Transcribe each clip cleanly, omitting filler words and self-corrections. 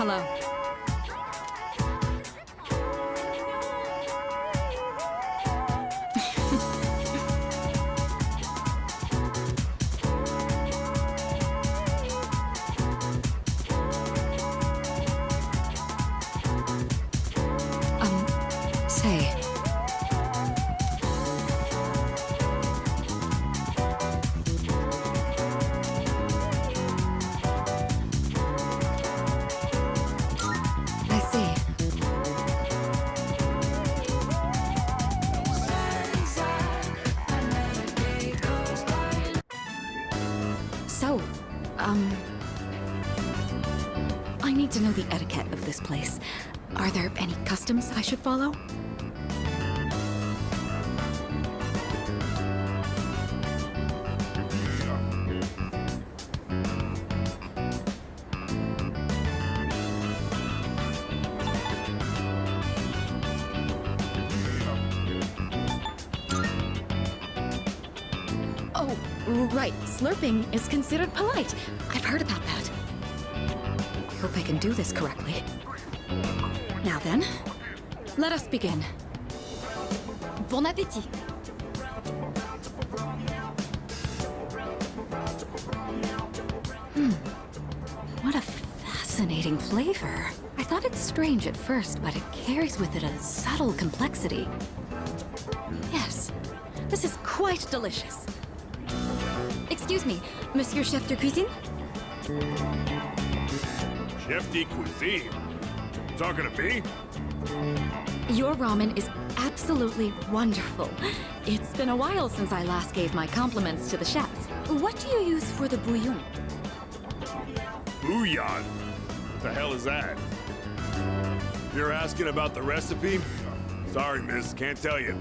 Hello. Say. I see. So, I need to know the etiquette of this place. Are there any customs I should follow? Oh, right. Slurping is considered polite. I've heard about that. I hope I can do this correctly. Now then, let us begin. Bon appétit. What a fascinating flavor. I thought it strange at first, but it carries with it a subtle complexity. Yes, this is quite delicious. Excuse me, Monsieur Chef de Cuisine? Chef de cuisine? Talking to me? Your ramen is absolutely wonderful. It's been a while since I last gave my compliments to the chefs. What do you use for the bouillon? Bouillon? What the hell is that? You're asking about the recipe? Sorry, miss, can't tell you.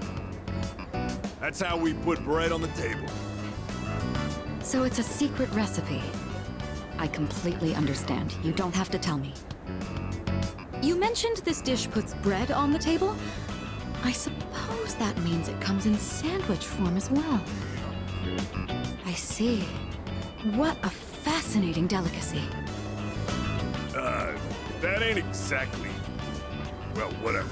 That's how we put bread on the table. So it's a secret recipe. I completely understand. You don't have to tell me. You mentioned this dish puts bread on the table? I suppose that means it comes in sandwich form as well. I see. What a fascinating delicacy. That ain't exactly... Well, whatever.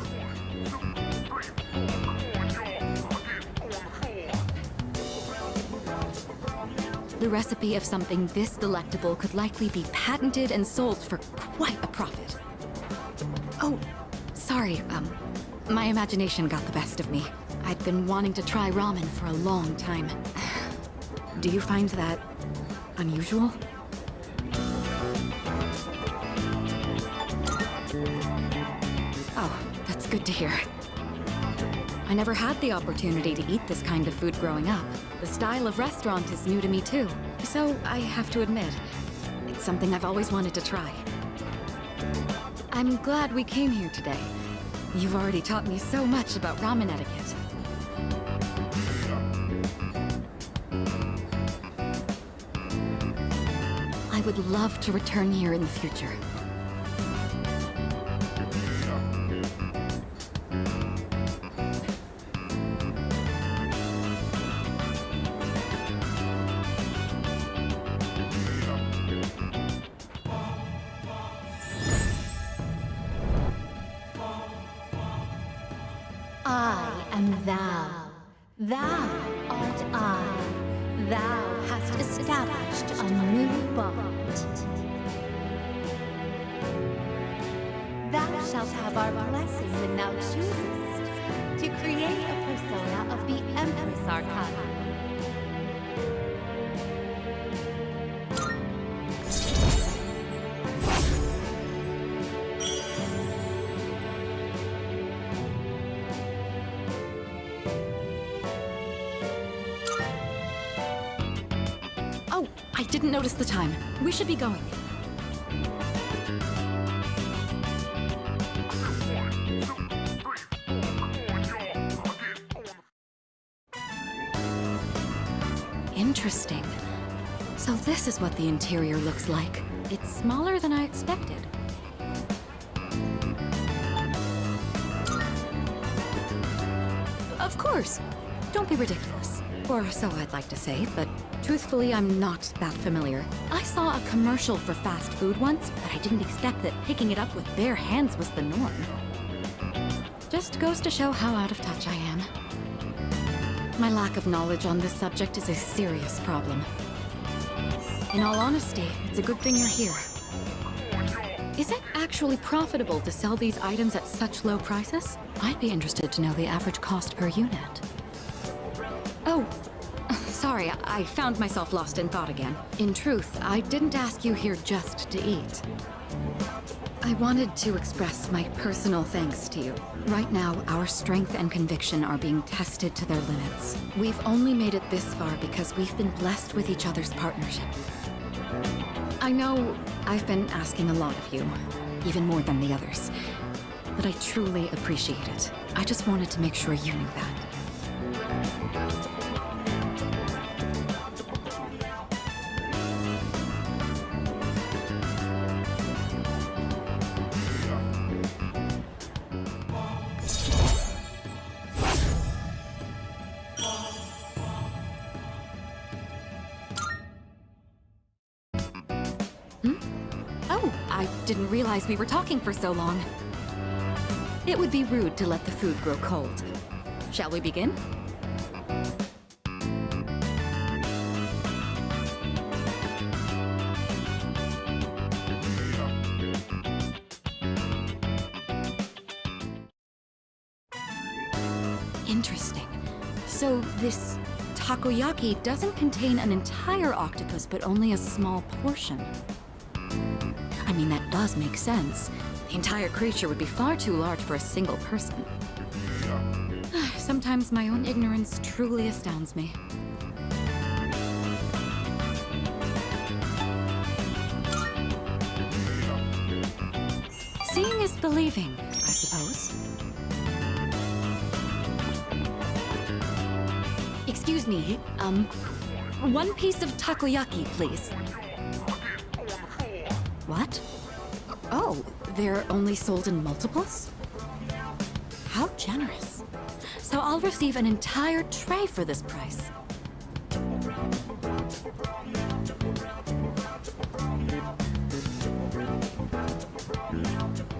The recipe of something this delectable could likely be patented and sold for quite a profit. Oh, sorry, my imagination got the best of me. I'd been wanting to try ramen for a long time. Do you find that unusual? Oh, that's good to hear. I never had the opportunity to eat this kind of food growing up. The style of restaurant is new to me too. So I have to admit, it's something I've always wanted to try. I'm glad we came here today. You've already taught me so much about ramen etiquette. I would love to return here in the future. I am thou. Thou art I. Thou hast established a new bond. Thou shalt have our blessing when thou choosest to create a persona of the Empress Arcana. Oh, I didn't notice the time. We should be going. Interesting. So this is what the interior looks like. It's smaller than I expected. Of course. Don't be ridiculous. Or so I'd like to say, but Truthfully, I'm not that familiar. I saw a commercial for fast food once, but I didn't expect that picking it up with bare hands was the norm. Just goes to show how out of touch I am. My lack of knowledge on this subject is a serious problem. In all honesty, it's a good thing you're here. Is it actually profitable to sell these items at such low prices? I'd be interested to know the average cost per unit. Oh, sorry, I found myself lost in thought again. In truth, I didn't ask you here just to eat. I wanted to express my personal thanks to you. Right now, our strength and conviction are being tested to their limits. We've only made it this far because we've been blessed with each other's partnership. I know I've been asking a lot of you, even more than the others, but I truly appreciate it. I just wanted to make sure you knew that. Oh, I didn't realize we were talking for so long. It would be rude to let the food grow cold. Shall we begin? Interesting. So this takoyaki doesn't contain an entire octopus, but only a small portion. I mean, that does make sense. The entire creature would be far too large for a single person. Sometimes my own ignorance truly astounds me. Seeing is believing, I suppose. Excuse me, one piece of takoyaki, please. What? Oh, they're only sold in multiples? How generous. So I'll receive an entire tray for this price.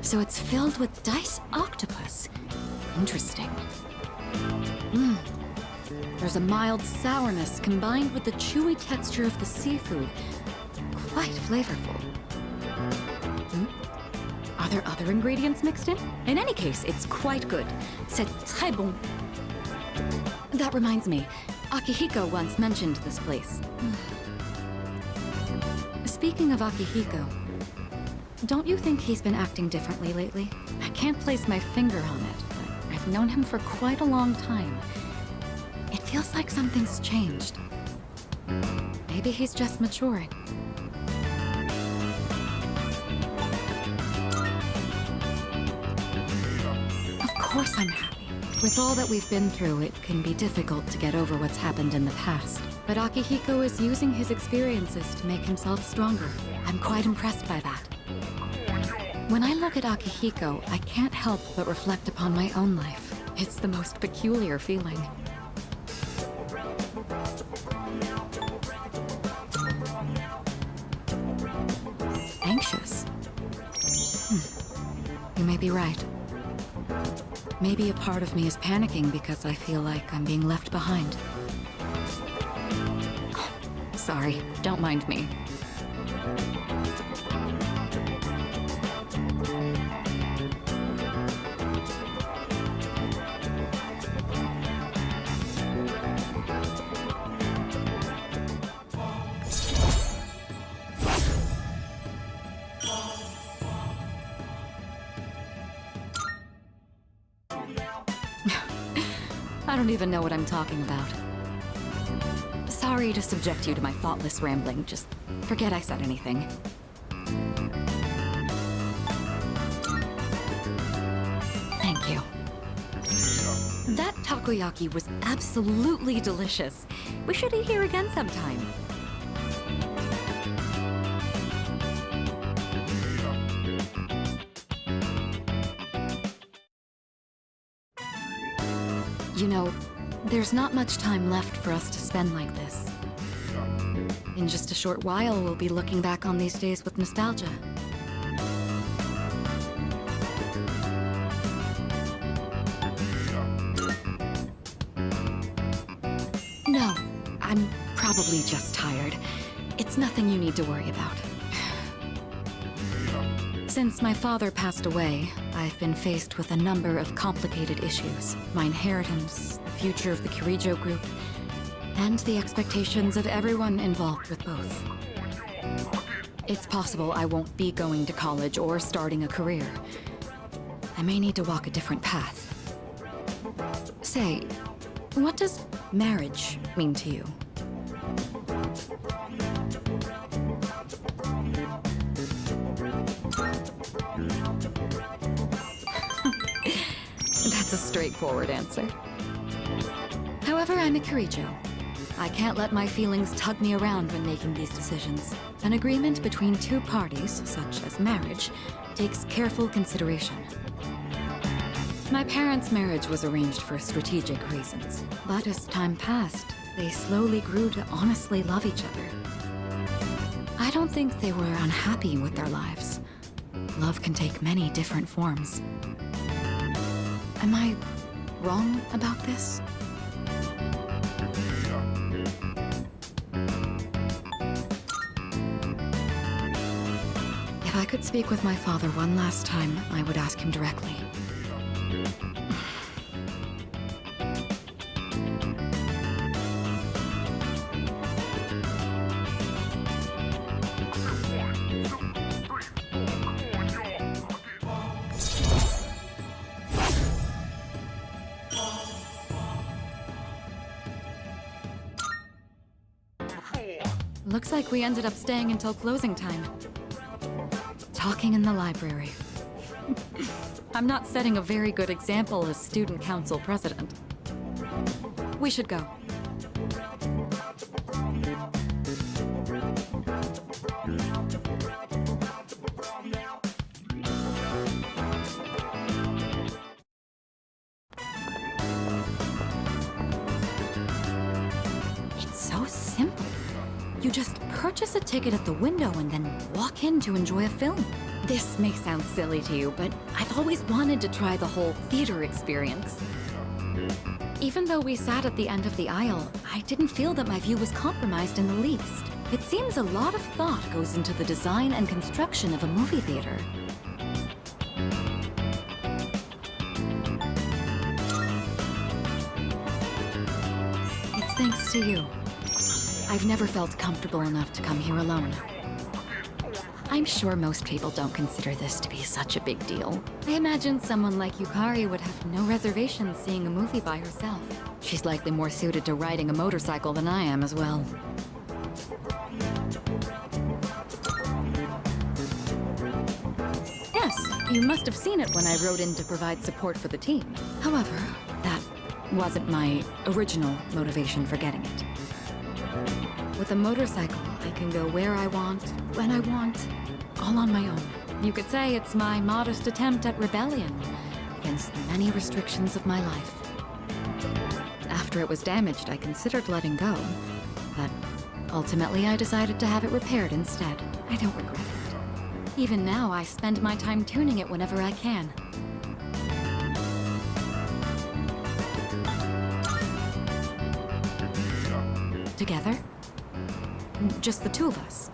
So it's filled with diced octopus. Interesting. There's a mild sourness combined with the chewy texture of the seafood. Quite flavorful. Are there other ingredients mixed in? In any case, it's quite good. C'est très bon. That reminds me, Akihiko once mentioned this place. Speaking of Akihiko, don't you think he's been acting differently lately? I can't place my finger on it, but I've known him for quite a long time. It feels like something's changed. Maybe he's just maturing. Of course I'm happy. With all that we've been through, it can be difficult to get over what's happened in the past. But Akihiko is using his experiences to make himself stronger. I'm quite impressed by that. When I look at Akihiko, I can't help but reflect upon my own life. It's the most peculiar feeling. Anxious? You may be right. Maybe a part of me is panicking because I feel like I'm being left behind. Sorry, don't mind me. I don't even know what I'm talking about. Sorry to subject you to my thoughtless rambling. Just forget I said anything. Thank you. That takoyaki was absolutely delicious. We should eat here again sometime. You know, there's not much time left for us to spend like this. In just a short while, we'll be looking back on these days with nostalgia. No, I'm probably just tired. It's nothing you need to worry about. Since my father passed away, I've been faced with a number of complicated issues. My inheritance, the future of the Kirijo group, and the expectations of everyone involved with both. It's possible I won't be going to college or starting a career. I may need to walk a different path. Say, what does marriage mean to you? That's a straightforward answer. However, I'm a Kirijo. I can't let my feelings tug me around when making these decisions. An agreement between two parties, such as marriage, takes careful consideration. My parents' marriage was arranged for strategic reasons, but as time passed, they slowly grew to honestly love each other. I don't think they were unhappy with their lives. Love can take many different forms. Am I wrong about this? If I could speak with my father one last time, I would ask him directly. Looks like we ended up staying until closing time. Talking in the library. I'm not setting a very good example as student council president. We should go. It's so simple. You just purchase a ticket at the window and then walk in to enjoy a film. This may sound silly to you, but I've always wanted to try the whole theater experience. Even though we sat at the end of the aisle, I didn't feel that my view was compromised in the least. It seems a lot of thought goes into the design and construction of a movie theater. It's thanks to you. I've never felt comfortable enough to come here alone. I'm sure most people don't consider this to be such a big deal. I imagine someone like Yukari would have no reservations seeing a movie by herself. She's likely more suited to riding a motorcycle than I am as well. Yes, you must have seen it when I rode in to provide support for the team. However, that wasn't my original motivation for getting it. With a motorcycle, I can go where I want, when I want, all on my own. You could say it's my modest attempt at rebellion against the many restrictions of my life. After it was damaged, I considered letting go, but ultimately I decided to have it repaired instead. I don't regret it. Even now, I spend my time tuning it whenever I can. Together? Just the two of us.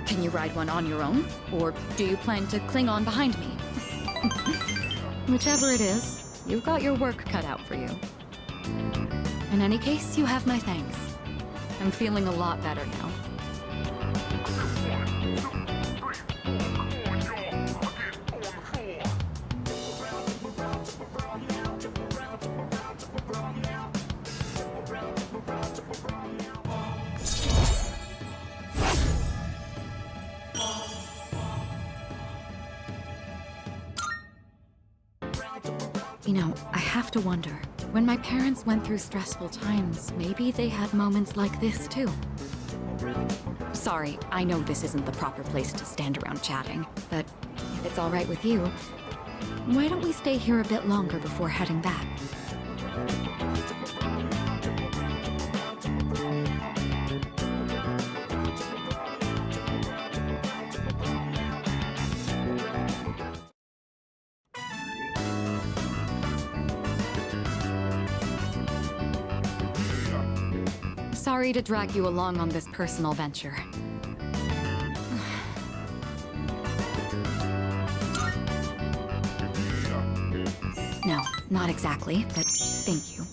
Can you ride one on your own? Or do you plan to cling on behind me? Whichever it is, you've got your work cut out for you. In any case, you have my thanks. I'm feeling a lot better now. You know, I have to wonder, when my parents went through stressful times, maybe they had moments like this too. Sorry, I know this isn't the proper place to stand around chatting, but if it's all right with you, why don't we stay here a bit longer before heading back? Sorry to drag you along on this personal venture. No, not exactly, but thank you.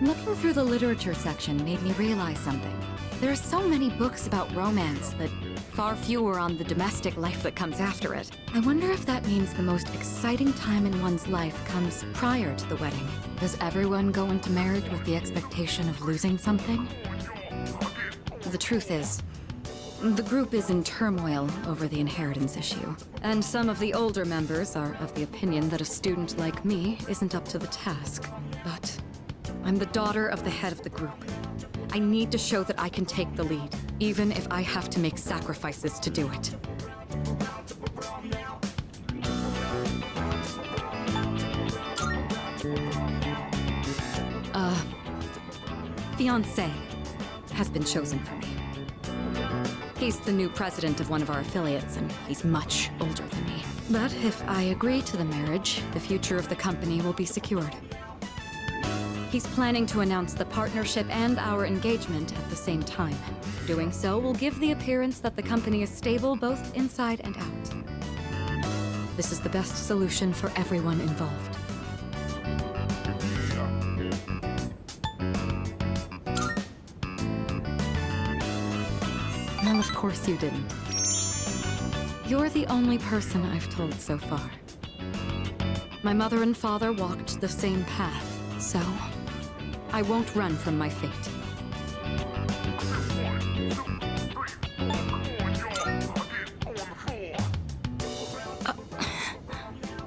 Looking through the literature section made me realize something. There are so many books about romance, but far fewer on the domestic life that comes after it. I wonder if that means the most exciting time in one's life comes prior to the wedding. Does everyone go into marriage with the expectation of losing something? The truth is, the group is in turmoil over the inheritance issue. And some of the older members are of the opinion that a student like me isn't up to the task. But I'm the daughter of the head of the group. I need to show that I can take the lead, even if I have to make sacrifices to do it. Fiancé has been chosen for me. He's the new president of one of our affiliates, and he's much older than me. But if I agree to the marriage, the future of the company will be secured. He's planning to announce the partnership and our engagement at the same time. Doing so will give the appearance that the company is stable both inside and out. This is the best solution for everyone involved. Well, of course you didn't. You're the only person I've told so far. My mother and father walked the same path, so I won't run from my fate.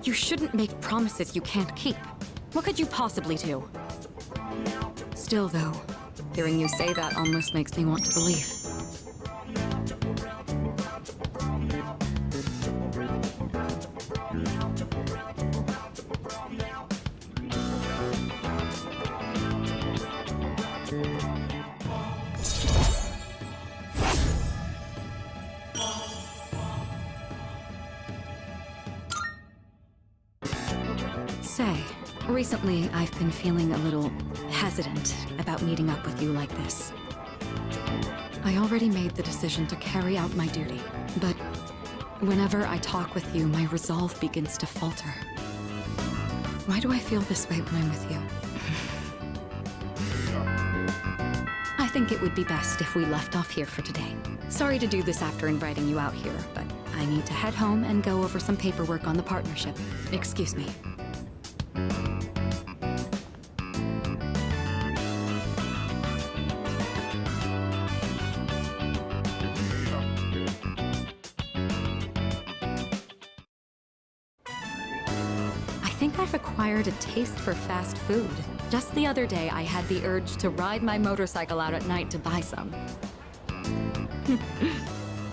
You shouldn't make promises you can't keep. What could you possibly do? Still, though, hearing you say that almost makes me want to believe. Say, recently I've been feeling a little hesitant about meeting up with you like this. I already made the decision to carry out my duty, but whenever I talk with you, my resolve begins to falter. Why do I feel this way when I'm with you? I think it would be best if we left off here for today. Sorry to do this after inviting you out here, but I need to head home and go over some paperwork on the partnership. Excuse me. I think I've acquired a taste for fast food. Just the other day, I had the urge to ride my motorcycle out at night to buy some.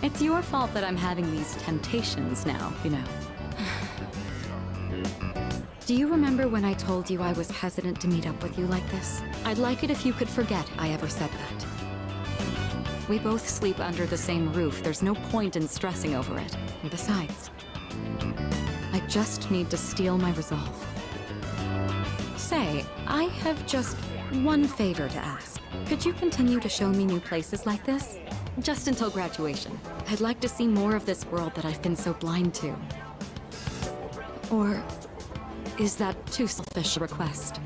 It's your fault that I'm having these temptations now, you know. Do you remember when I told you I was hesitant to meet up with you like this? I'd like it if you could forget I ever said that. We both sleep under the same roof. There's no point in stressing over it. And besides, I just need to steel my resolve. Say, I have just one favor to ask. Could you continue to show me new places like this? Just until graduation. I'd like to see more of this world that I've been so blind to. Or is that too selfish a request?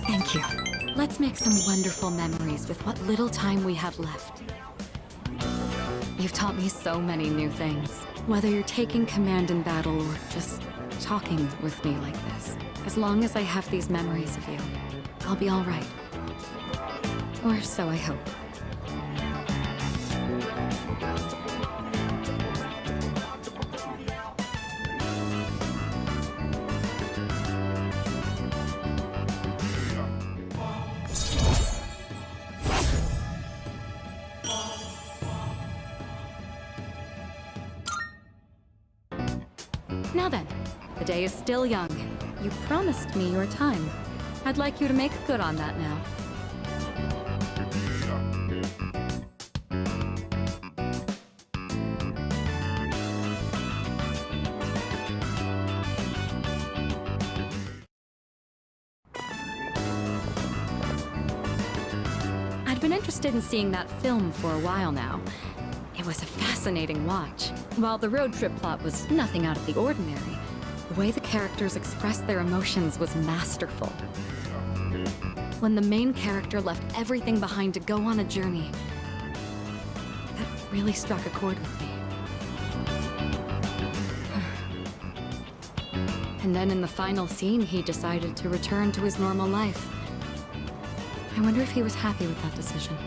Thank you. Let's make some wonderful memories with what little time we have left. You've taught me so many new things. Whether you're taking command in battle or just talking with me like this. As long as I have these memories of you, I'll be all right. Or so I hope. Now then, the day is still young. You promised me your time. I'd like you to make good on that now. been interested in seeing that film for a while now. It was a fascinating watch. While the road trip plot was nothing out of the ordinary, the way the characters expressed their emotions was masterful. When the main character left everything behind to go on a journey, that really struck a chord with me. And then in the final scene, he decided to return to his normal life. I wonder if he was happy with that decision.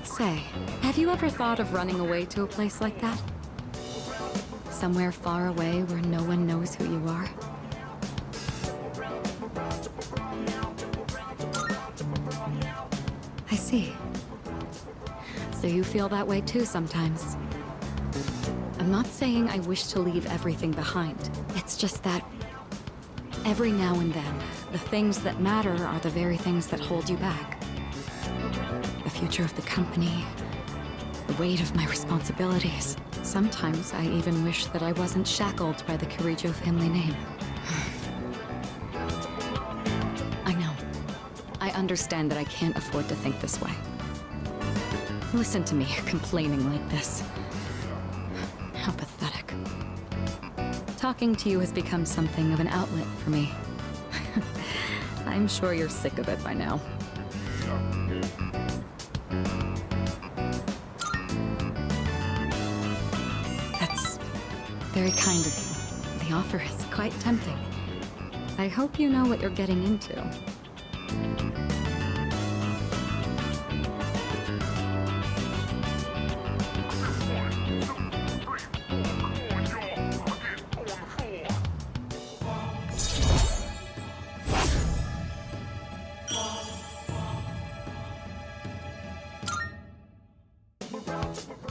Say, have you ever thought of running away to a place like that? Somewhere far away where no one knows who you are? I see. So you feel that way too sometimes. I'm not saying I wish to leave everything behind. It's just that every now and then, the things that matter are the very things that hold you back. The future of the company, the weight of my responsibilities. Sometimes I even wish that I wasn't shackled by the Kirijo family name. I know. I understand that I can't afford to think this way. Listen to me complaining like this. How pathetic. Talking to you has become something of an outlet for me. I'm sure you're sick of it by now. That's very kind of you. The offer is quite tempting. I hope you know what you're getting into.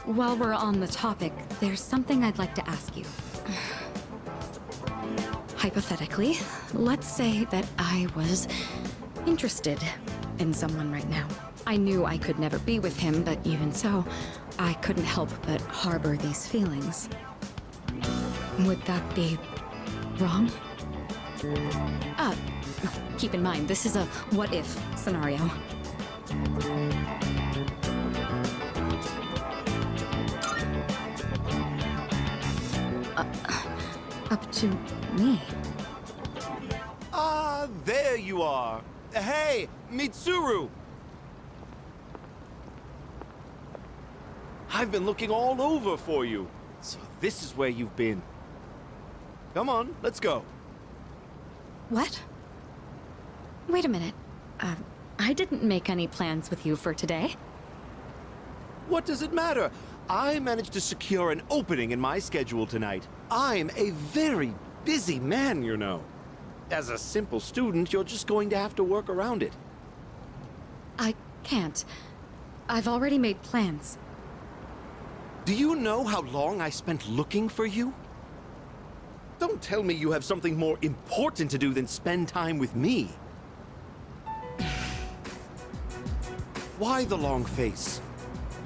While we're on the topic, there's something I'd like to ask you. Hypothetically, let's say that I was interested in someone right now. I knew I could never be with him, but even so, I couldn't help but harbor these feelings. Would that be wrong? Keep in mind, this is a what-if scenario. Up to me. Ah, there you are. Hey, Mitsuru! I've been looking all over for you. So this is where you've been. Come on, let's go. What? Wait a minute. I didn't make any plans with you for today. What does it matter? I managed to secure an opening in my schedule tonight. I'm a very busy man, you know. As a simple student, you're just going to have to work around it. I can't. I've already made plans. Do you know how long I spent looking for you? Don't tell me you have something more important to do than spend time with me. Why the long face?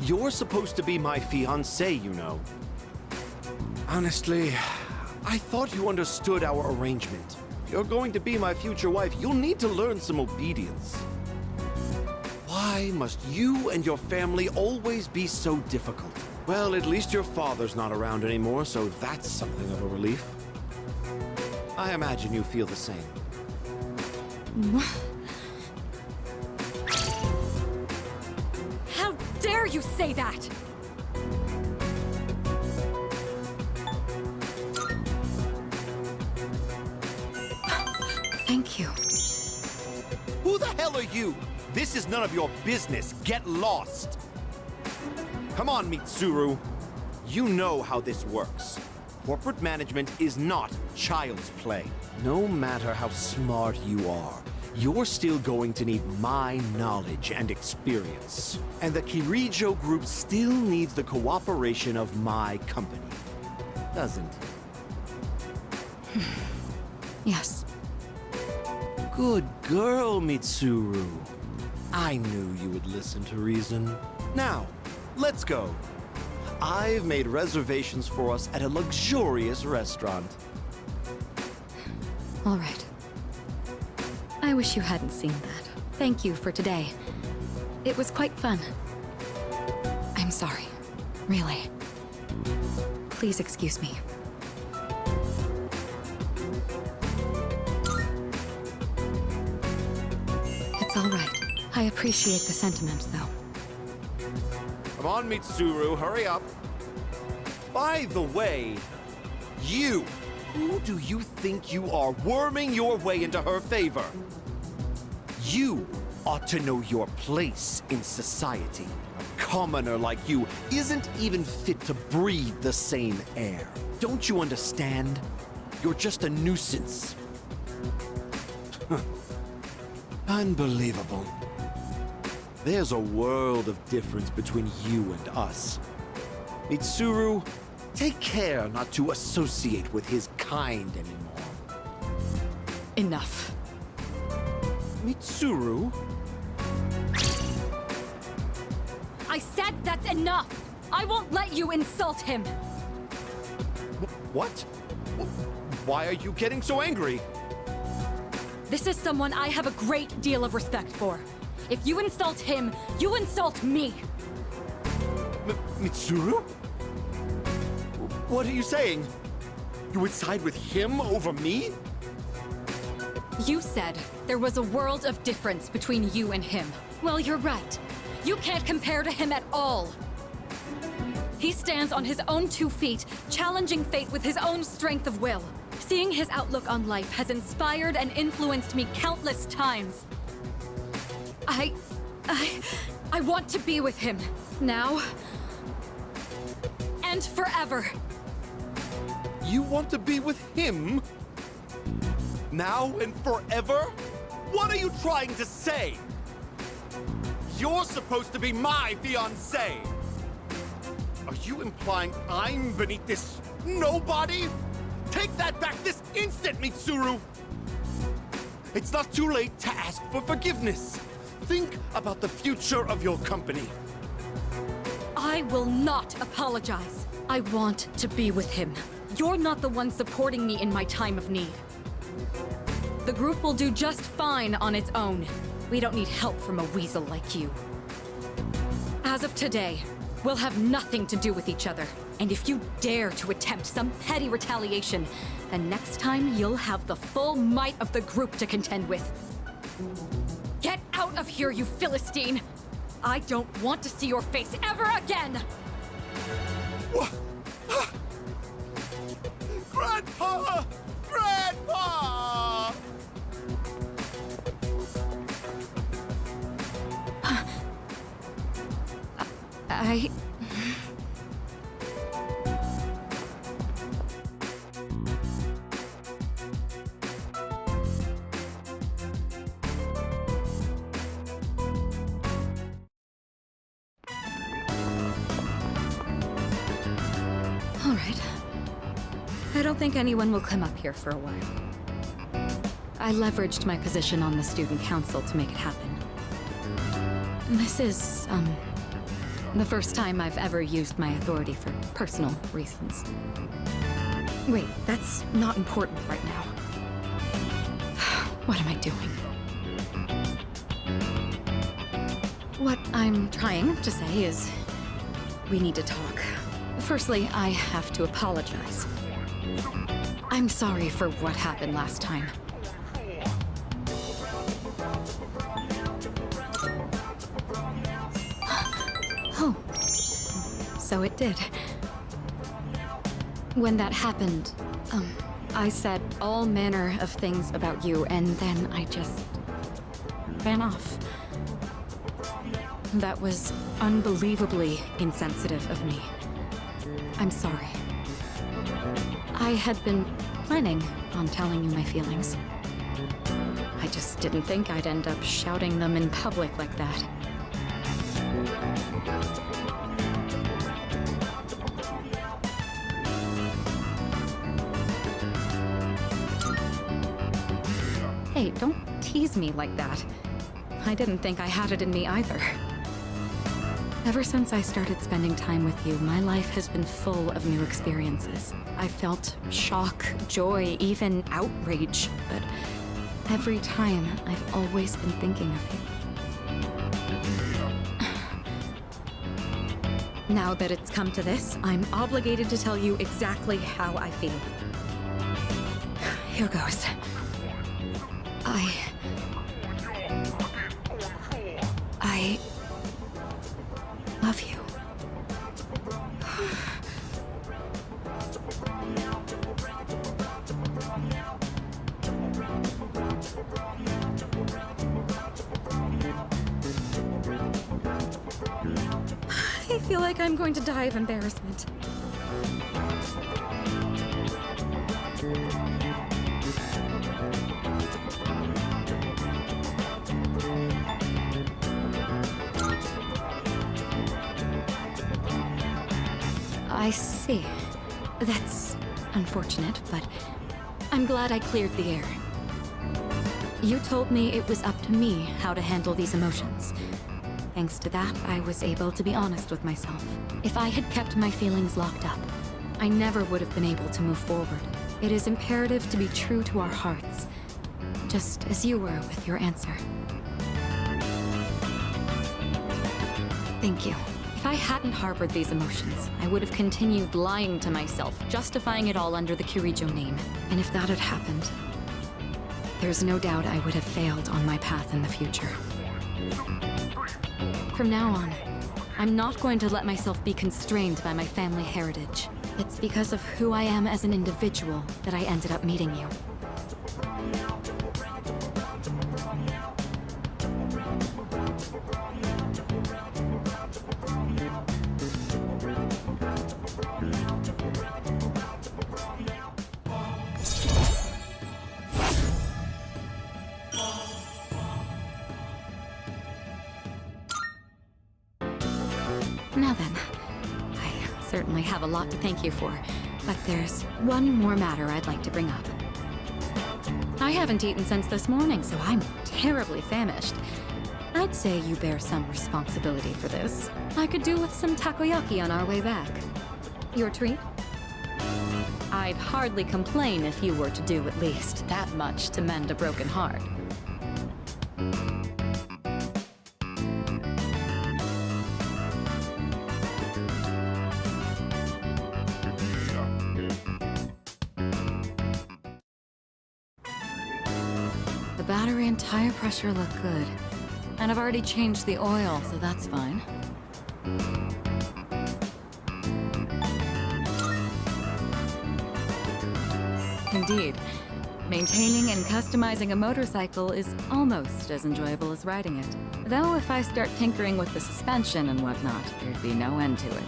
You're supposed to be my fiancé, you know. Honestly, I thought you understood our arrangement. You're going to be my future wife. You'll need to learn some obedience. Why must you and your family always be so difficult? Well, at least your father's not around anymore, so that's something of a relief. I imagine you feel the same. How dare you say that? Thank you. Who the hell are you? This is none of your business. Get lost. Come on, Mitsuru. You know how this works. Corporate management is not child's play. No matter how smart you are, you're still going to need my knowledge and experience. And the Kirijo Group still needs the cooperation of my company. Doesn't it? Yes. Good girl, Mitsuru. I knew you would listen to reason. Now, let's go. I've made reservations for us at a luxurious restaurant. All right. I wish you hadn't seen that. Thank you for today. It was quite fun. I'm sorry. Really. Please excuse me. It's all right. I appreciate the sentiment, though. Come on, Mitsuru, hurry up. By the way, you, who do you think you are worming your way into her favor? You ought to know your place in society. A commoner like you isn't even fit to breathe the same air. Don't you understand? You're just a nuisance. Unbelievable. There's a world of difference between you and us. Mitsuru, take care not to associate with his kind anymore. Enough. Mitsuru? I said that's enough! I won't let you insult him! What? Why are you getting so angry? This is someone I have a great deal of respect for. If you insult him, you insult me! Mitsuru? What are you saying? You would side with him over me? You said there was a world of difference between you and him. Well, you're right. You can't compare to him at all. He stands on his own 2 feet, challenging fate with his own strength of will. Seeing his outlook on life has inspired and influenced me countless times. I want to be with him. Now. And forever. You want to be with him? Now and forever? What are you trying to say? You're supposed to be my fiancé! Are you implying I'm beneath this nobody? Take that back this instant, Mitsuru! It's not too late to ask for forgiveness. Think about the future of your company. I will not apologize. I want to be with him. You're not the one supporting me in my time of need. The group will do just fine on its own. We don't need help from a weasel like you. As of today, we'll have nothing to do with each other. And if you dare to attempt some petty retaliation, then next time you'll have the full might of the group to contend with. Get out of here, you Philistine! I don't want to see your face ever again! Grandpa! Grandpa! All right. I don't think anyone will come up here for a while. I leveraged my position on the student council to make it happen. This is, the first time I've ever used my authority for personal reasons. Wait, that's not important right now. What am I doing? What I'm trying to say is, we need to talk. Firstly, I have to apologize. I'm sorry for what happened last time. Oh, so it did. When that happened, I said all manner of things about you, and then I just ran off. That was unbelievably insensitive of me. I'm sorry. I had been planning on telling you my feelings. I just didn't think I'd end up shouting them in public like that. Hey, don't tease me like that. I didn't think I had it in me either. Ever since I started spending time with you, my life has been full of new experiences. I felt shock, joy, even outrage, but every time I've always been thinking of you. Now that it's come to this, I'm obligated to tell you exactly how I feel. Here goes. I love you. I feel like I'm going to die of embarrassment. I see. That's unfortunate, but I'm glad I cleared the air. You told me it was up to me how to handle these emotions. Thanks to that, I was able to be honest with myself. If I had kept my feelings locked up, I never would have been able to move forward. It is imperative to be true to our hearts, just as you were with your answer. Thank you. If I hadn't harbored these emotions, I would have continued lying to myself, justifying it all under the Kirijo name. And if that had happened, there's no doubt I would have failed on my path in the future. From now on, I'm not going to let myself be constrained by my family heritage. It's because of who I am as an individual that I ended up meeting you. Now then, I certainly have a lot to thank you for, but there's one more matter I'd like to bring up. I haven't eaten since this morning, so I'm terribly famished. I'd say you bear some responsibility for this. I could do with some takoyaki on our way back. Your treat? I'd hardly complain if you were to do at least that much to mend a broken heart. The battery and tire pressure look good. And I've already changed the oil, so that's fine. Indeed. Maintaining and customizing a motorcycle is almost as enjoyable as riding it. Though if I start tinkering with the suspension and whatnot, there'd be no end to it.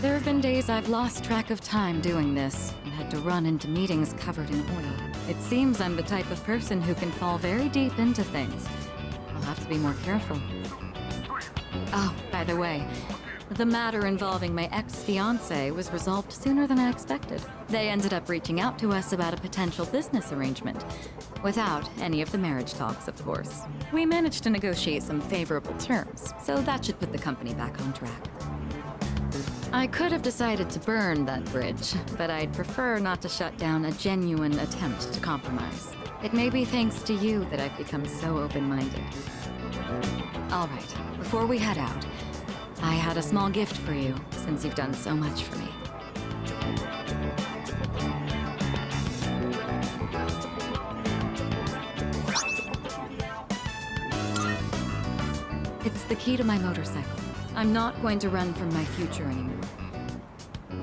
There have been days I've lost track of time doing this, and had to run into meetings covered in oil. It seems I'm the type of person who can fall very deep into things. I'll have to be more careful. Oh, by the way, the matter involving my ex-fiancé was resolved sooner than I expected. They ended up reaching out to us about a potential business arrangement. Without any of the marriage talks, of course. We managed to negotiate some favorable terms, so that should put the company back on track. I could have decided to burn that bridge, but I'd prefer not to shut down a genuine attempt to compromise. It may be thanks to you that I've become so open-minded. All right, before we head out, I had a small gift for you, since you've done so much for me. It's the key to my motorcycle. I'm not going to run from my future anymore.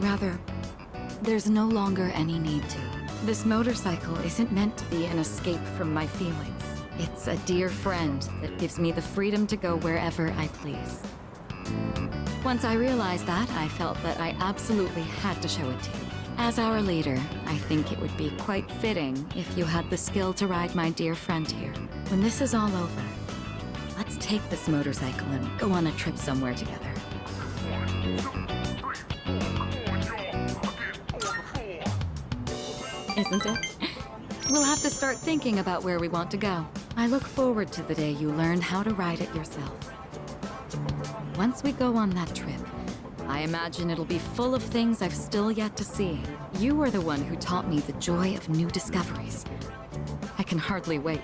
Rather, there's no longer any need to. This motorcycle isn't meant to be an escape from my feelings. It's a dear friend that gives me the freedom to go wherever I please. Once I realized that, I felt that I absolutely had to show it to you. As our leader, I think it would be quite fitting if you had the skill to ride my dear friend here. When this is all over, let's take this motorcycle and go on a trip somewhere together. Isn't it? We'll have to start thinking about where we want to go. I look forward to the day you learn how to ride it yourself. Once we go on that trip, I imagine it'll be full of things I've still yet to see. You are the one who taught me the joy of new discoveries. I can hardly wait.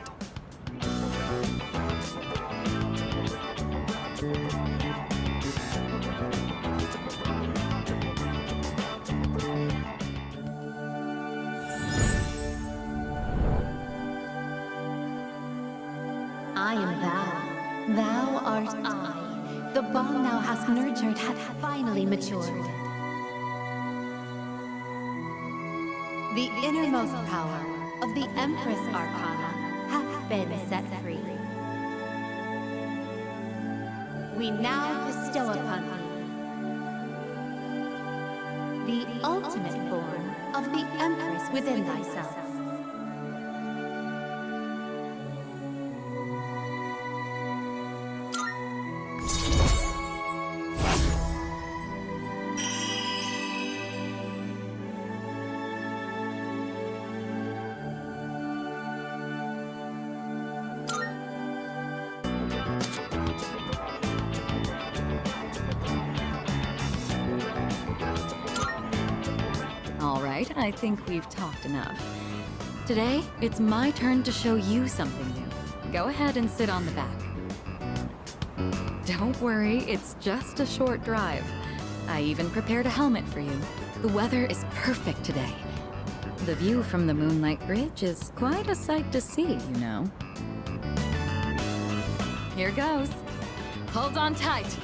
I am thou. Thou art I. The bond thou hast nurtured hath finally matured. The innermost power of the Empress Arcana hath been set free. We now bestow upon thee the ultimate form of the Empress within thyself. All right, I think we've talked enough. Today, it's my turn to show you something new. Go ahead and sit on the back. Don't worry, it's just a short drive. I even prepared a helmet for you. The weather is perfect today. The view from the Moonlight Bridge is quite a sight to see, you know. Here goes. Hold on tight.